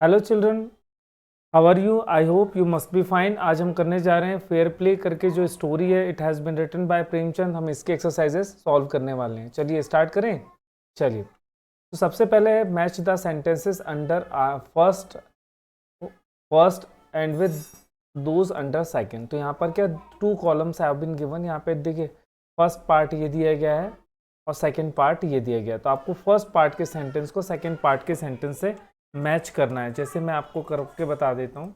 Hello children, how are you? I hope you must be fine. आज हम करने जा रहे हैं फेयर प्ले करके जो स्टोरी है, it has been written by Premchand. हम इसके एक्सरसाइजेस सॉल्व करने वाले हैं। चलिए स्टार्ट करें। चलिए, तो सबसे पहले है match the sentences under first first and with those under second. तो यहाँ पर क्या two columns have been given. यहाँ पे देखिए फर्स्ट पार्ट ये दिया गया है और सेकंड पार्ट ये दिया गया है। तो आपको फर्स्ट पार्ट के सेंटेंस को सेकंड पार्ट के सेंटेंस से मैच करना है। जैसे मैं आपको करके बता देता हूँ।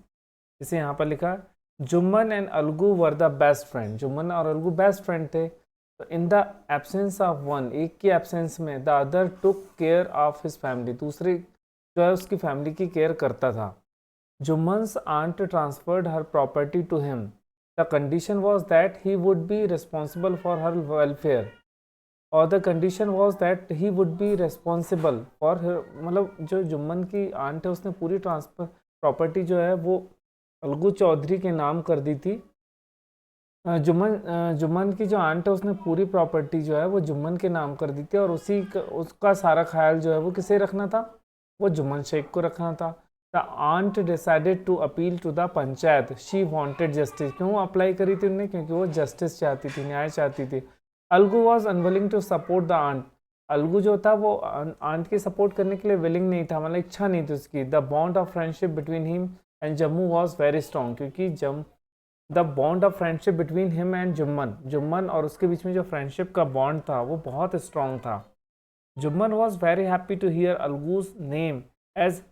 जैसे यहाँ पर लिखा Jumman and Algu were the best friend. Jumman और अलगू बेस्ट फ्रेंड थे। तो in the absence of one, एक की एब्सेंस में, the other took care of his family, दूसरे जो है उसकी फैमिली की केयर करता था। Juman's aunt transferred her property to him. The condition was that he would be responsible for her welfare. और the condition was that he would be responsible for her, मतलब जो जुम्मन की आंट है उसने पूरी ट्रांसफर प्रॉपर्टी जो है वो अलगू चौधरी के नाम कर दी थी। जुम्मन की जो आंट है उसने पूरी प्रॉपर्टी जो है वो जुम्मन के नाम कर दी थी और उसका सारा ख्याल जो है वो किसे रखना था? वो जुम्मन शेख को रखना था। The aunt decided to appeal to the panchayat. She wanted justice. क्यों अप्लाई करी थी उन्होंने? क्योंकि वो जस्टिस चाहती थी, न्याय चाहती थी। Algu was unwilling to support the aunt. Algu जो था वो आंट की सपोर्ट करने के लिए विलिंग नहीं था, मतलब इच्छा नहीं थी उसकी। The bond of friendship between him and Jumman was very strong. क्योंकि the bond of friendship between him and Jumman और उसके बीच में जो फ्रेंडशिप का बॉन्ड था वो बहुत स्ट्रॉन्ग था। Jumman was very happy to hear Algu's name as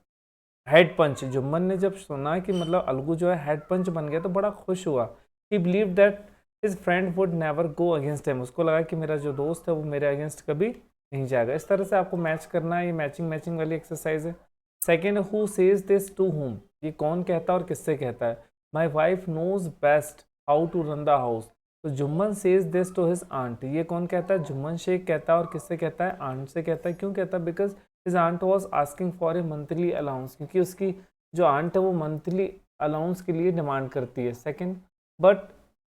head panch. Jumman ने जब सुना कि मतलब अलगू जो है हेड पंच बन गया तो बड़ा खुश हुआ। ही believe that his friend would never go against him. उसको लगा कि मेरा जो दोस्त है वो मेरे अगेंस्ट कभी नहीं जाएगा। इस तरह से आपको मैच करना है। ये मैचिंग वाली एक्सरसाइज है। Second, who says this to whom. ये कौन कहता है और किससे कहता है? My wife knows best how to run the house. तो Jumman says this to his aunt. ये कौन कहता है? जुम्मन शेख कहता है। और किससे कहता है? आंट से कहता है। क्यों कहता है? Because his aunt was asking for a monthly allowance. क्योंकि उसकी जो आंट है वो मंथली अलाउंस के लिए डिमांड करती है। Second, but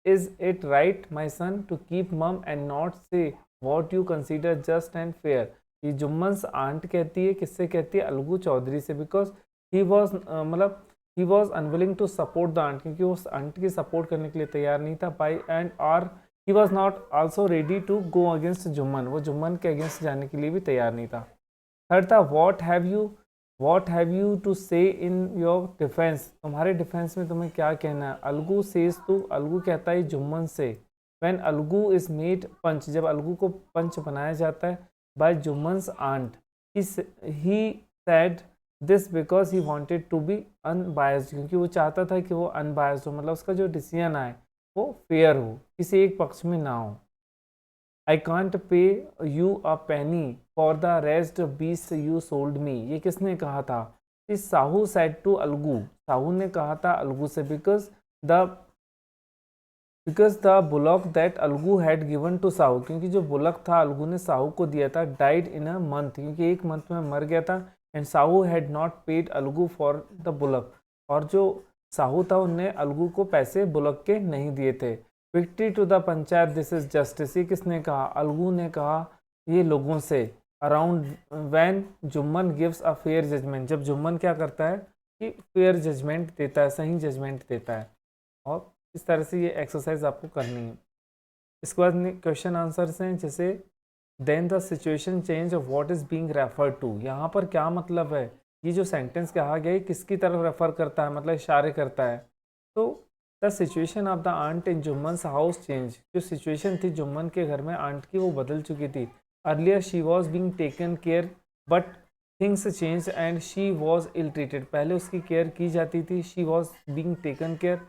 is it right my son to keep mum and not say what you consider just and fair. ये जुम्मन्स आंट कहती है। किससे कहती है? अलगू चौधरी से। बिकॉज ही वॉज मतलब he was unwilling to support the aunt. क्योंकि उस आंट की सपोर्ट करने के लिए तैयार नहीं था। By and are he was not also ready to go against Jumman. वो जुम्मन के अगेंस्ट जाने के लिए भी तैयार नहीं था। थर्ड था वॉट हैव यू टू से इन योर डिफेंस। तुम्हारे डिफेंस में तुम्हें क्या कहना है? अलगू सेज टू, अलगू कहता है जुम्मन से। When Algu is made panch, जब अलगू को पंच बनाया जाता है by Jumman's aunt, he said this because he wanted to be unbiased. क्योंकि वो चाहता था कि वो अनबायस्ड हो, मतलब उसका जो डिसीजन आए वो फेयर हो, किसी एक पक्ष में ना हो। I can't pay you a penny for the rest beast you sold me. ये किसने कहा था? इस साहू सेड टू अलगू। साहू ने कहा था अलगू से। The the bullock that Algu had given to Sahu. क्योंकि जो बुलक था अलगू ने साहू को दिया था, डाइड इन अ मंथ, क्योंकि एक मंथ में मर गया था। And Sahu had not paid Algu for the bullock. और जो साहू था उनने अलगू को पैसे बुलक के नहीं दिए थे। Victory to the panchayat this is justice. ये किसने कहा? अलगू ने कहा ये लोगों से। Around when Jumman gives a fair judgement. जब जुम्मन क्या करता है कि फेयर जजमेंट देता है, सही जजमेंट देता है। और इस तरह से ये एक्सरसाइज आपको करनी है। इसके बाद क्वेश्चन आंसर्स हैं। जैसे then the situation change of what is being referred to. यहाँ पर क्या मतलब है? ये जो सेंटेंस कहा गया है किसकी तरफ रेफर करता है, मतलब इशारे करता है। तो the situation of the aunt in Jumman's house change. जो सिचुएशन थी जुम्मन के घर में आंट की वो बदल चुकी थी। Earlier she was being taken care but things change and she was ill treated. पहले उसकी केयर की जाती थी, she was being taken care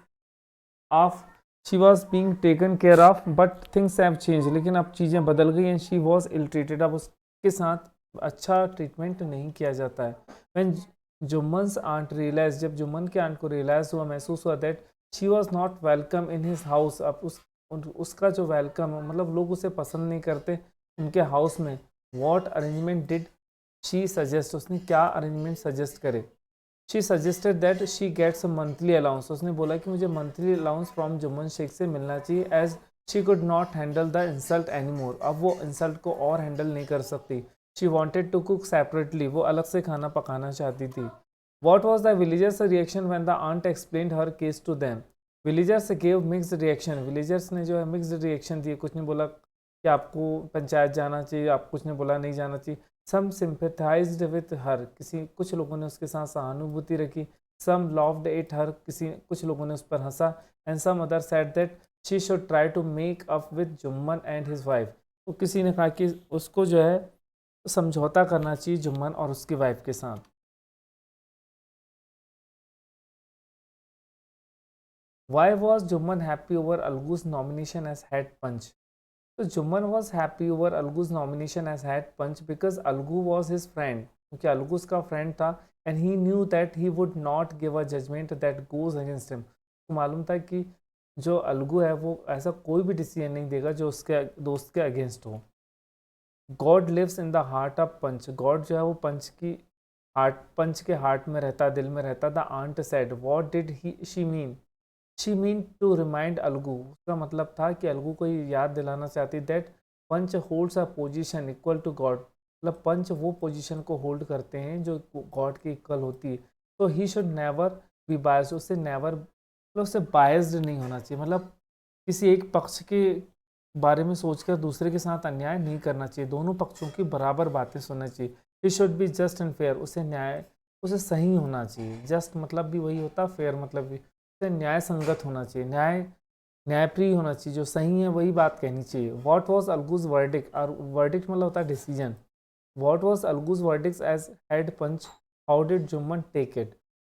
of, she was being taken care of, but things have change. लेकिन अब चीज़ें बदल गई हैं। She was ill treated. अब उसके साथ अच्छा ट्रीटमेंट नहीं किया जाता है। व्हेन जुम्मन्स आंट रियलाइज, जब जुम्मन के आंट को रियलाइज हुआ, महसूस हुआ that she was not welcome in his house. अब उसका जो वेलकम है, मतलब लोग उसे पसंद नहीं करते उनके हाउस में। What arrangement did she suggest. उसने क्या अरेंजमेंट सजेस्ट करे? She suggested that she gets monthly allowance. उसने बोला कि मुझे monthly allowance from Jumman Sheikh से मिलना चाहिए। As she could not handle the insult any more. अब वो इंसल्ट को और हैंडल नहीं कर सकती। She wanted to cook separately. वो अलग से खाना पकाना चाहती थी। What was the villagers' reaction when the aunt explained her case to them? Villagers gave mixed reaction. Villagers ने जो है mixed reaction दिए, कुछ ने बोला कि आपको पंचायत जाना चाहिए, आप कुछ ने बोला नहीं जाना चाहिए. Some sympathized with her. कुछ लोगों ने उसके साथ सहानुभूति रखी. Some laughed at her. कुछ लोगों ने उस पर हंसा. And some others said that she should try to make up with Jumman and his wife. तो किसी ने कहा कि उसको जो है समझौता करना चाहिए जुम्मन और उसकी वाइफ के साथ. Why was Jumman happy over Algu's nomination as head punch? So Jumman was happy over Algu's nomination as head punch because Algu was his friend. क्योंकि अलगू उसका फ्रेंड था and he knew that he would not give a judgment that goes against him. तो मालूम था कि जो अलगू है वो ऐसा कोई भी डिसीजन नहीं देगा जो उसके दोस्त के अगेंस्ट हो. God lives in the heart of panch. गॉड जो है वो पंच के हार्ट में रहता, दिल में रहता. The aunt said what did he she mean. She mean to remind Algu. उसका मतलब था कि अलगू को ये याद दिलाना चाहती that panch holds a position equal to God. मतलब पंच वो पोजीशन को होल्ड करते हैं जो गॉड के इक्वल होती है. तो he should never be biased. उससे नेवर मतलब उससे बायस्ड नहीं होना चाहिए. मतलब किसी एक पक्ष के बारे में सोचकर दूसरे के साथ अन्याय नहीं करना चाहिए. दोनों पक्षों की बराबर बातें सुनना चाहिए. He should be just and fair. उसे सही होना चाहिए. जस्ट मतलब भी वही होता, फेयर मतलब भी उसे न्याय संगत होना चाहिए. न्यायप्रिय होना चाहिए. जो सही है वही बात कहनी चाहिए. What was Algu's verdict. और वर्डिक्ट मतलब होता है decision. What was Algu's verdict as head panch. How did Jumman take it.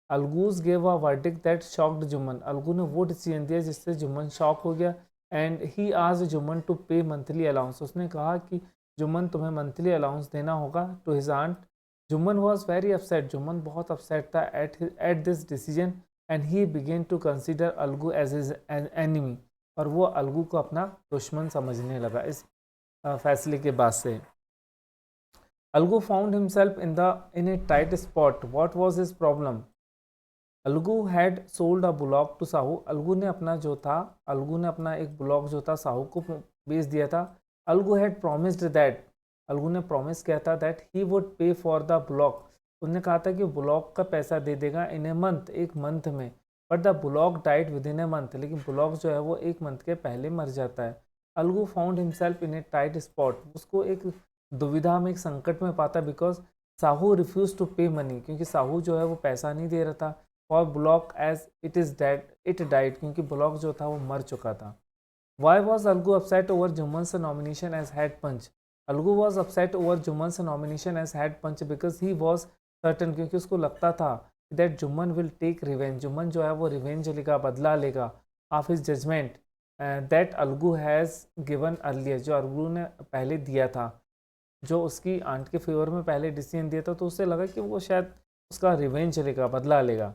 Algu's gave a verdict that shocked Jumman. Algu ने वो डिसीजन दिया जिससे जुम्मन शॉक हो गया. And he asked Jumman to pay monthly allowance. उसने कहा कि जुम्मन तुम्हें मंथली अलाउंस देना होगा to his aunt. Jumman was very upset. Jumman बहुत अपसेट था at this decision and he began to consider Algu as his enemy. और वो अलगू को अपना दुश्मन समझने लगा इस फैसले के बाद से. Algu found himself in a tight spot. What was his problem. Algu had sold a block to Sahu. Algu ने अपना एक ब्लॉक जो था साहू को बेच दिया था. Algu had promised that. Algu ने प्रॉमिस किया था दैट ही वुड पे फॉर द ब्लॉक. उसने कहा था कि ब्लॉक का पैसा दे देगा इन ए मंथ, एक मंथ में. But the block died with in a month. लेकिन ब्लॉक जो है वो एक मंथ के पहले मर जाता है. Algu found himself in a tight spot. उसको एक दुविधा में, एक संकट में पाता बिकॉज साहू रिफ्यूज टू पे मनी. क्योंकि साहू जो है वो पैसा नहीं दे रहा था. For bullock as it died. क्योंकि ब्लॉक जो था वो मर चुका था. Why was Algu upset over Jumman's nomination as head panch. Algu was upset over Jumman's nomination as head panch because he was certain. क्योंकि उसको लगता था that Jumman will take revenge. Jumman जो है वो रिवेंज लेगा, बदला लेगा of his judgement that Algu has given earlier. जो अलगू ने पहले दिया था, जो उसकी आंट के फेवर में पहले डिसीजन दिया था, तो उससे लगा कि वो शायद उसका रिवेंज लेगा, बदला लेगा.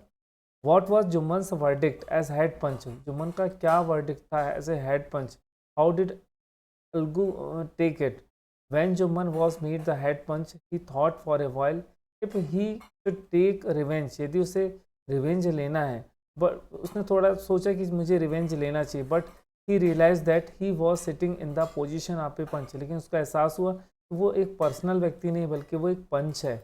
What was Jumman's verdict as head panch. Jumman का क्या वर्डिक्ट था as a head panch. How did Algu take it. When Jumman was made the head panch he thought for a while if he should take revenge. यदि उसे रिवेंज लेना है, बट उसने थोड़ा सोचा कि मुझे रिवेंज लेना चाहिए. But he realize that he was sitting in the position of a panch. लेकिन उसका एहसास हुआ कि वो एक पर्सनल व्यक्ति नहीं बल्कि वो एक पंच है.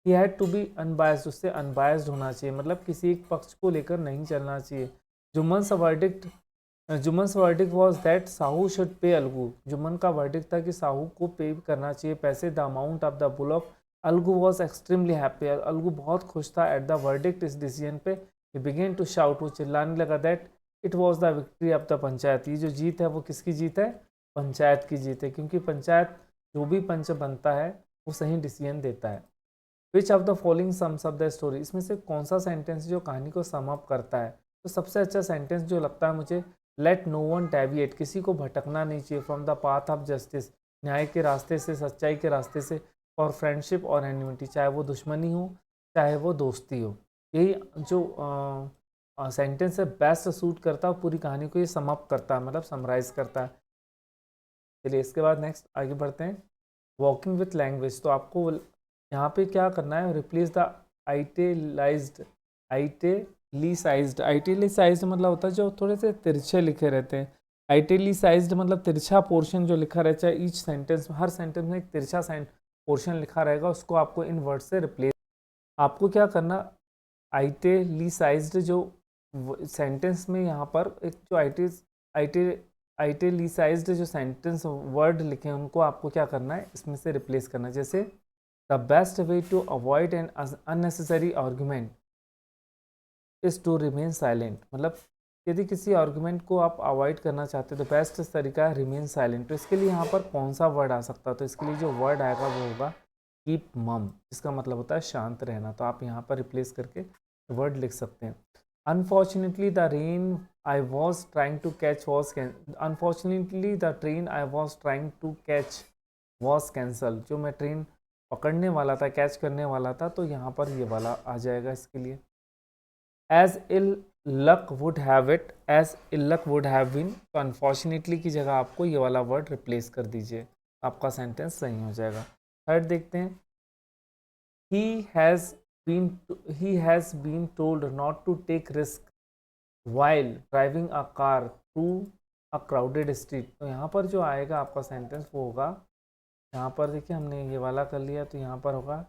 He had to be unbiased. उससे अनबायस्ड होना चाहिए. मतलब किसी एक पक्ष को लेकर नहीं चलना चाहिए. Jumman's verdict was that Sahu should pay Algu. Jumman का वर्डिक्ट था कि साहू को पे करना चाहिए पैसे, the amount of the block. Algu was extremely happy. अलगू बहुत खुश था एट द वर्डिक्ट, इस डिसीजन पे. He began to shout. वो चिल्लाने लगा that it was the victory of the panchayat. ये जो जीत है वो किसकी जीत है. पंचायत की जीत है. क्योंकि पंचायत जो भी पंच बनता है वो सही डिसीजन देता है. Which of the following sums up the story. इसमें से कौन सा सेंटेंस जो कहानी को सम अप करता है. तो सबसे अच्छा सेंटेंस जो लगता है मुझे, लेट नो वन डेविएट. किसी को भटकना नहीं चाहिए from the path of justice. न्याय के रास्ते से, सच्चाई के रास्ते से. फॉर फ्रेंडशिप और एनिमिटी. चाहे वो दुश्मनी हो चाहे वो दोस्ती हो. यही जो सेंटेंस है बेस्ट सूट करता है पूरी कहानी को. ये सम अप करता है, मतलब समराइज करता है. चलिए इसके बाद नेक्स्ट आगे बढ़ते हैं. Walking with language. तो आपको यहाँ पे क्या करना है, रिप्लेस द आइटेलिसाइज्ड मतलब होता है जो थोड़े से तिरछे लिखे रहते हैं. आइटेलिसाइज्ड मतलब तिरछा पोर्शन जो लिखा रहता है ईच सेंटेंस में. हर सेंटेंस में एक तिरछा पोर्शन लिखा रहेगा, उसको आपको इन वर्ड से रिप्लेस. आपको क्या करना, आइटेलिसाइज्ड जो सेंटेंस में यहाँ पर एक जो आइटेलिसाइज्ड जो सेंटेंस वर्ड लिखे हैं उनको आपको क्या करना है, इसमें से रिप्लेस करना है। जैसे the best way to avoid an unnecessary argument is to remain silent, मतलब यदि किसी आर्गुमेंट को आप अवॉइड करना चाहते हो तो बेस्ट तरीका है रिमेन साइलेंट। तो इसके लिए यहाँ पर कौन सा वर्ड आ सकता है, तो इसके लिए जो वर्ड आएगा वो होगा कीप मम, जिसका मतलब होता है शांत रहना। तो आप यहाँ पर रिप्लेस करके वर्ड लिख सकते हैं। Unfortunately the rain I was trying to catch was unfortunately the train I was trying to catch was cancel, जो मैं ट्रेन पकड़ने वाला था, कैच करने वाला था, तो यहाँ पर ये वाला आ जाएगा इसके लिए। As ill luck would have it, as ill luck would have been, तो अनफॉर्चुनेटली की जगह आपको ये वाला वर्ड रिप्लेस कर दीजिए, आपका सेंटेंस सही हो जाएगा। थर्ड देखते हैं, he has been told not to take risk while driving a car through a crowded street। तो यहाँ पर जो आएगा आपका सेंटेंस वो होगा, यहाँ पर देखिए हमने ये वाला कर लिया, तो यहाँ पर होगा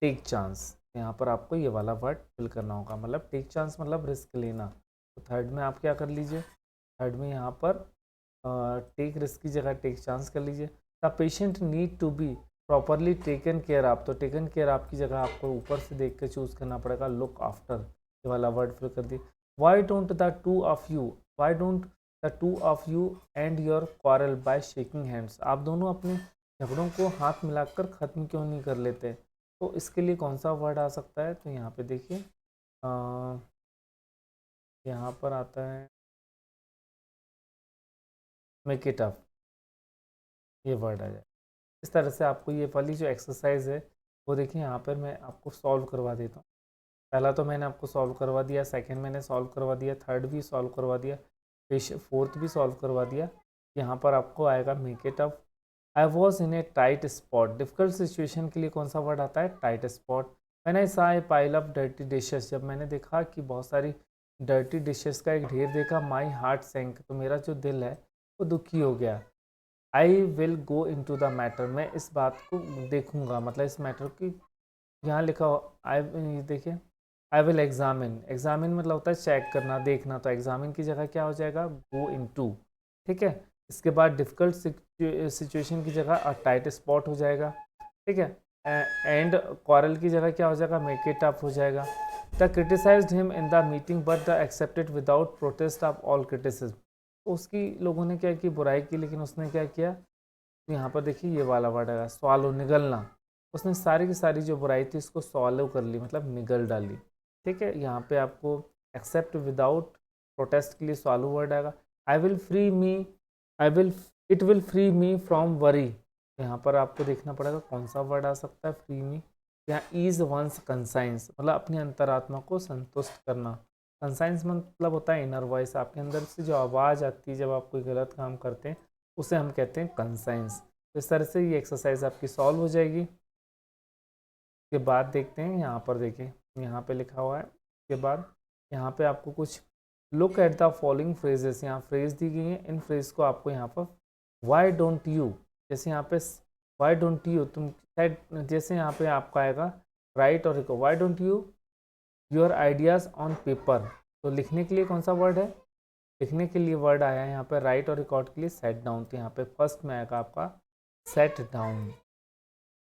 टेक चांस। यहाँ पर आपको ये वाला वर्ड फिल करना होगा, मतलब टेक चांस मतलब रिस्क लेना। तो थर्ड में आप क्या कर लीजिए, थर्ड में यहाँ पर टेक रिस्क की जगह टेक चांस कर लीजिए। The patient need to be properly taken care of, तो टेकन केयर ऑफ की जगह आपको ऊपर से देख के चूज़ करना पड़ेगा लुक आफ्टर, ये वाला वर्ड फिल कर दिए। Why don't the two of you, why don't the two of you and your quarrel by shaking hands, आप दोनों अपने झगड़ों को हाथ मिलाकर ख़त्म क्यों नहीं कर लेते। तो इसके लिए कौन सा वर्ड आ सकता है, तो यहाँ पे देखिए यहाँ पर आता है मेक इट अप, ये वर्ड आ जाए। इस तरह से आपको ये वाली जो एक्सरसाइज है वो देखिए यहाँ पर मैं आपको सॉल्व करवा देता हूँ। पहला तो मैंने आपको सॉल्व करवा दिया, सेकंड मैंने सॉल्व करवा दिया, थर्ड भी सॉल्व करवा दिया, फिर फोर्थ भी सॉल्व करवा दिया। यहाँ पर आपको आएगा make it up. I was in a tight spot, difficult situation के लिए कौन सा वर्ड आता है, टाइट स्पॉट। मैंने आई सा ए पाइल ऑफ डर्टी डिशेस, जब मैंने देखा कि बहुत सारी डर्टी डिशेस का एक ढेर देखा, माई हार्ट सैंक, तो मेरा जो दिल है वो दुखी हो गया। I will go into the matter, मैं इस बात को देखूंगा, मतलब इस मैटर की यहाँ लिखा हो आई, देखिए आई विल एग्जामिन, एग्जामिन मतलब होता है चेक करना, देखना, तो एग्जामिन की जगह क्या हो जाएगा गो इन टू, ठीक है। इसके बाद डिफ़िकल्ट सिचुएशन की जगह टाइट स्पॉट हो जाएगा, ठीक है। एंड क्वारल की जगह क्या हो जाएगा मेक इट अप हो जाएगा। The criticised him in the meeting but the accepted without protest of all criticism, उसकी लोगों ने क्या की बुराई की, लेकिन उसने क्या किया, तो यहाँ पर देखिए ये वाला वर्ड आएगा सॉल्व, निगलना, उसने सारी की सारी जो बुराई थी उसको सॉल्व कर ली, मतलब निगल डाली, ठीक है। यहाँ पे आपको एक्सेप्ट विदाउट प्रोटेस्ट के लिए सॉल्व वर्ड आएगा। I will free me, I will it will free me from worry, यहाँ पर आपको देखना पड़ेगा कौन सा वर्ड आ सकता है फ्री मी। यहाँ ईज वंस कंसाइंस, मतलब अपनी अंतरात्मा को संतुष्ट करना, कंसाइंस मतलब होता है इनर वॉइस, आपके अंदर से जो आवाज़ आती है जब आप कोई गलत काम करते हैं उसे हम कहते हैं कंसाइंस। तो इस तरह से ये एक्सरसाइज आपकी सॉल्व हो जाएगी। के बाद देखते हैं यहाँ पर, देखिए यहाँ पे लिखा हुआ है, के बाद यहाँ पे आपको कुछ look at the following phrases, यहाँ फ्रेज दी गई है, इन फ्रेज को आपको यहाँ पर वाई डोंट यू, जैसे यहाँ पे वाई डोंट यू तुम, जैसे यहाँ पे आपका आएगा राइट और record, Y don't you your ideas on paper, तो लिखने के लिए कौन सा वर्ड है, लिखने के लिए वर्ड आया है यहाँ पे राइट और रिकॉर्ड के लिए सेट डाउन, तो यहाँ पे फर्स्ट में आएगा आपका set down.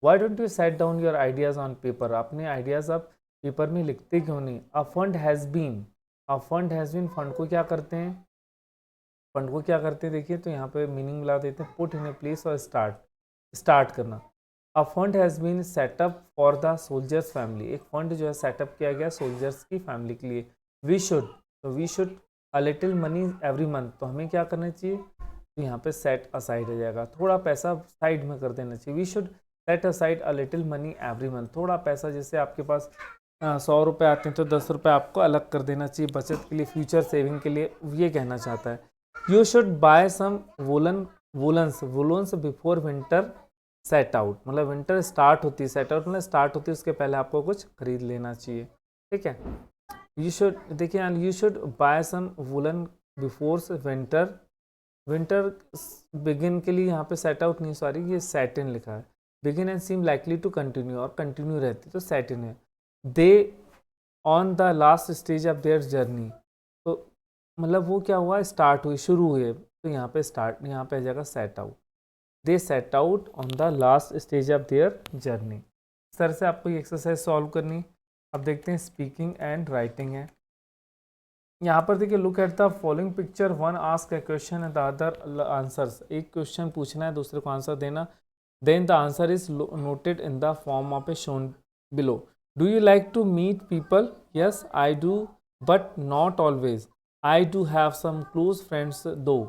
Why don't you set down your ideas on paper, अपने आइडियाज़ आप पेपर में लिखते क्यों नहीं। A fund has been, a fund has been, fund को क्या करते हैं, फंड को क्या करते हैं देखिए, तो यहाँ पे मीनिंग मिला देते हैं पुट इन ए प्लेस और स्टार्ट करना। A fund has been set up for the soldiers family, एक फंड जो है सेटअप किया गया सोल्जर्स की फैमिली के लिए। वी शुड, तो we should a little money every month, तो हमें क्या करना चाहिए, तो यहाँ पे सेट असाइड हो जाएगा, थोड़ा पैसा साइड में कर देना चाहिए। We should set aside a little money every month, थोड़ा पैसा, जैसे आपके पास 100 रुपये आते हैं तो 10 रुपये आपको अलग कर देना चाहिए बचत के लिए, फ्यूचर सेविंग के लिए, ये कहना चाहता है। You should buy some woollens before winter set out, मतलब विंटर स्टार्ट होती है, सेट आउट मतलब स्टार्ट होती है, उसके पहले आपको कुछ खरीद लेना चाहिए, ठीक है। यू शुड, देखिए you should buy some woollen before winter begin के लिए यहाँ पे सेट आउट नहीं, सॉरी ये सेट इन लिखा है, begin and seem likely to continue, और कंटिन्यू रहती तो सेट इन है। They on the last stage of their journey. तो मतलब वो क्या हुआ, स्टार्ट हुई, शुरू हुए, तो यहाँ पे स्टार्ट, यहाँ पे आ जाएगा set out. They set out on the last stage of their journey. Sir से आपको ये एक्सरसाइज सॉल्व करनी। अब देखते हैं स्पीकिंग एंड राइटिंग है। यहाँ पर देखिए, look at the following picture, one ask a question and the other answers. एक क्वेश्चन पूछना है, दूसरे को आंसर देना। Then the answer is noted in the form of a shown below. Do you like to meet people? Yes I do, but not always. I do have some close friends though.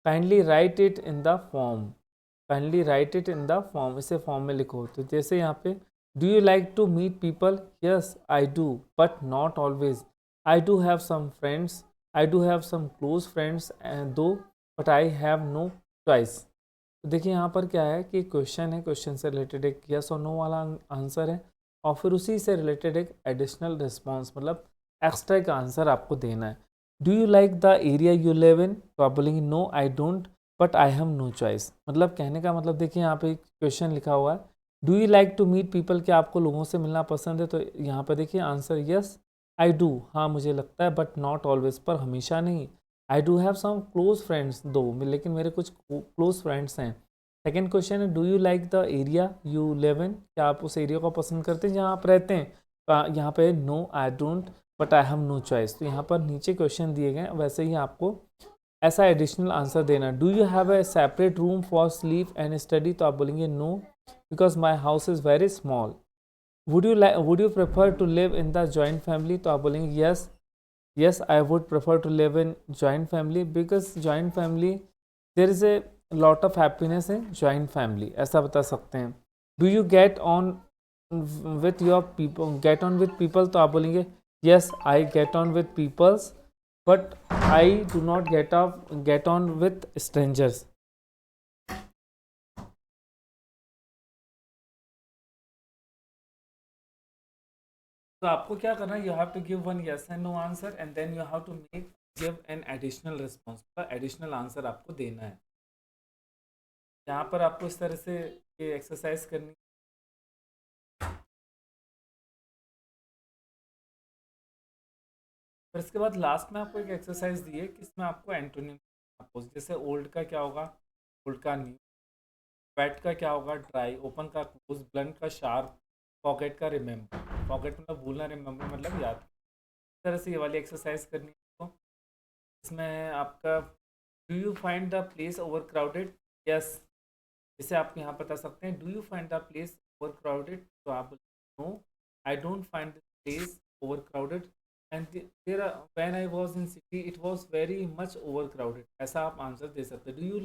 Kindly write it in the form. Kindly write it in the form, इसे form में लिखो। तो जैसे यहाँ पे, do you like to meet people? Yes I do, but not always. I do have some friends. I do have some close friends and though, but I have no choice. तो देखिए यहाँ पर क्या है कि क्वेश्चन है, question से related एक यस और नो वाला आंसर है, और फिर उसी से रिलेटेड एक एडिशनल रिस्पॉन्स, मतलब एक्स्ट्रा का आंसर आपको देना है। Do you like the area you live in? तो आप बोलेंगे no I don't, but I have no choice. मतलब कहने का मतलब, देखिए यहाँ पे क्वेश्चन लिखा हुआ है, do you like to meet people, क्या आपको लोगों से मिलना पसंद है? तो यहाँ पर देखिए आंसर यस आई डू, हाँ मुझे लगता है, बट नॉट ऑलवेज, पर हमेशा नहीं। I do have some close friends though, लेकिन मेरे कुछ क्लोज फ्रेंड्स हैं। सेकेंड क्वेश्चन है, do you like the area you live in? क्या आप उस एरिया को पसंद करते हैं जहाँ आप रहते हैं? तो यहाँ पे no I don't, but I have no choice. तो यहाँ पर नीचे क्वेश्चन दिए गए, वैसे ही आपको ऐसा एडिशनल आंसर देना। Do you have a separate room for sleep and study? तो आप बोलेंगे no, because my house is very small. would you prefer to live in the joint family? तो आप बोलेंगे yes I would prefer to live in joint family because joint family there is a lot of happiness in joint family, ऐसा बता सकते हैं। do you get on with your people? get on with people, तो आप बोलेंगे yes I get on with peoples, but I do not get on with strangers। तो आपको क्या करना है, you have to give one yes and no answer and then you have to make give an additional response, additional answer आपको देना है। यहाँ पर आपको इस तरह से ये एक्सरसाइज करनी। फिर इसके बाद लास्ट में आपको एक एक्सरसाइज दी है कि इसमें आपको एंटोनिम अपोज, जैसे ओल्ड का क्या होगा, ओल्ड का न्यू। वेट का क्या होगा, ड्राई। ओपन का क्लोज। ब्लंट का शार्प। पॉकेट का रिमेंबर। पॉकेट मतलब भूलना, रिमेंबर मतलब याद। इस तरह से ये वाली एक्सरसाइज करनी है आपको। इसमें है आपका, do you find the place overcrowded? Yes, इसे आप यहाँ बता सकते हैं, do you find the place overcrowded? तो आप no I don't find the place overcrowded and there when I was in city it was very much overcrowded, ऐसा आप आंसर दे सकते हैं। Do you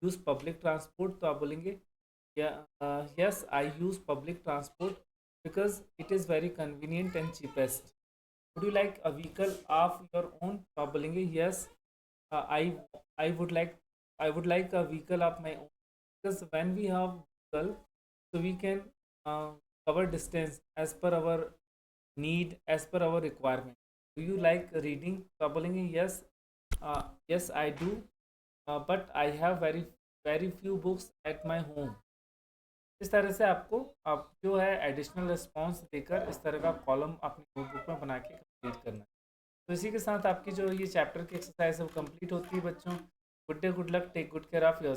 use public transport? तो आप बोलेंगे yes I use public transport because it is very convenient and cheapest. Would you like a vehicle of your own? तो आप बोलेंगे yes I I would like a vehicle of my own because when we have vehicle, so we can cover distance as per our need, as per our requirement। do you like reading? तो आप बोलेंगे yes I do, but I have very few books at my home। इस तरह से आपको आप जो है एडिशनल रिस्पॉन्स देकर इस तरह का कॉलम अपनी नोटबुक में बना के कंप्लीट करना है। तो इसी के साथ आपकी जो ये चैप्टर की एक्सरसाइज है वो कंप्लीट होती है बच्चों। Good day, good luck, take good care of your.